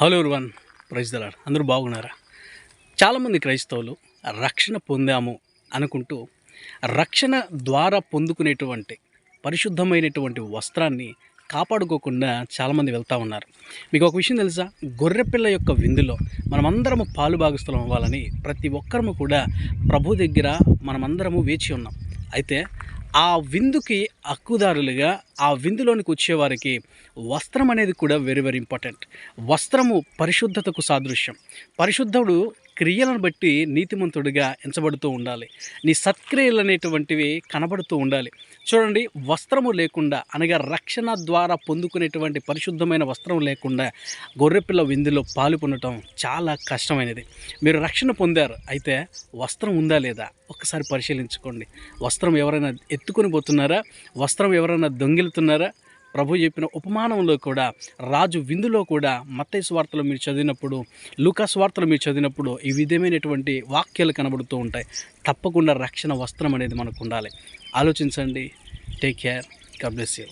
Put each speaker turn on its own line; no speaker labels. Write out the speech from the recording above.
Hello everyone, praise the lord. అందరూ బాగున్నారా? చాలామంది క్రైస్తవులు రక్షణ పొందాము అనుకుంటూ రక్షణ ద్వారా పొందుకునేటువంటి పరిశుద్ధమైనటువంటి వస్త్రాన్ని కాపాడుకోకుండా చాలామంది వెళ్తూ ఉన్నారు. మీకు ఒక విషయం తెలుసా? గొర్రెపిల్ల యొక్క విందులో మనమందరము పాలు భాగస్థలం అవ్వాలని ప్రతి ఒక్కరము కూడా ప్రభు దగ్గర మనమందరము వేచి ఉన్నాం. అయితే ఆ విందుకి హక్కుదారులుగా ఆ విందులోనికి వచ్చేవారికి వస్త్రం అనేది కూడా వెరీ వెరీ ఇంపార్టెంట్. వస్త్రము పరిశుద్ధతకు సాదృశ్యం. పరిశుద్ధుడు క్రియలను బట్టి నీతిమంతుడిగా ఎంచబడుతూ ఉండాలి. నీ సత్క్రియలు అనేటువంటివి కనబడుతూ ఉండాలి. చూడండి, వస్త్రము లేకుండా అనగా రక్షణ ద్వారా పొందుకునేటువంటి పరిశుద్ధమైన వస్త్రం లేకుండా గొర్రెపిల్ల విందులో పాలు పొందటం చాలా కష్టమైనది. మీరు రక్షణ పొందారు, అయితే వస్త్రం ఉందా లేదా ఒక్కసారి పరిశీలించుకోండి. వస్త్రం ఎవరైనా ఎత్తుకొని పోతున్నారా? వస్త్రం ఎవరైనా దొంగిలుతున్నారా? ప్రభు చెప్పిన ఉపమానంలో కూడా, రాజు విందులో కూడా, మత్తయి సువార్తలో మీరు చదివినప్పుడు, లూకా సువార్తలో మీరు చదివినప్పుడు ఈ విధమైనటువంటి వాక్యాలు కనబడుతూ ఉంటాయి. తప్పకుండా రక్షణ వస్త్రం అనేది మనకు ఉండాలి. ఆలోచించండి. Take care. God bless you.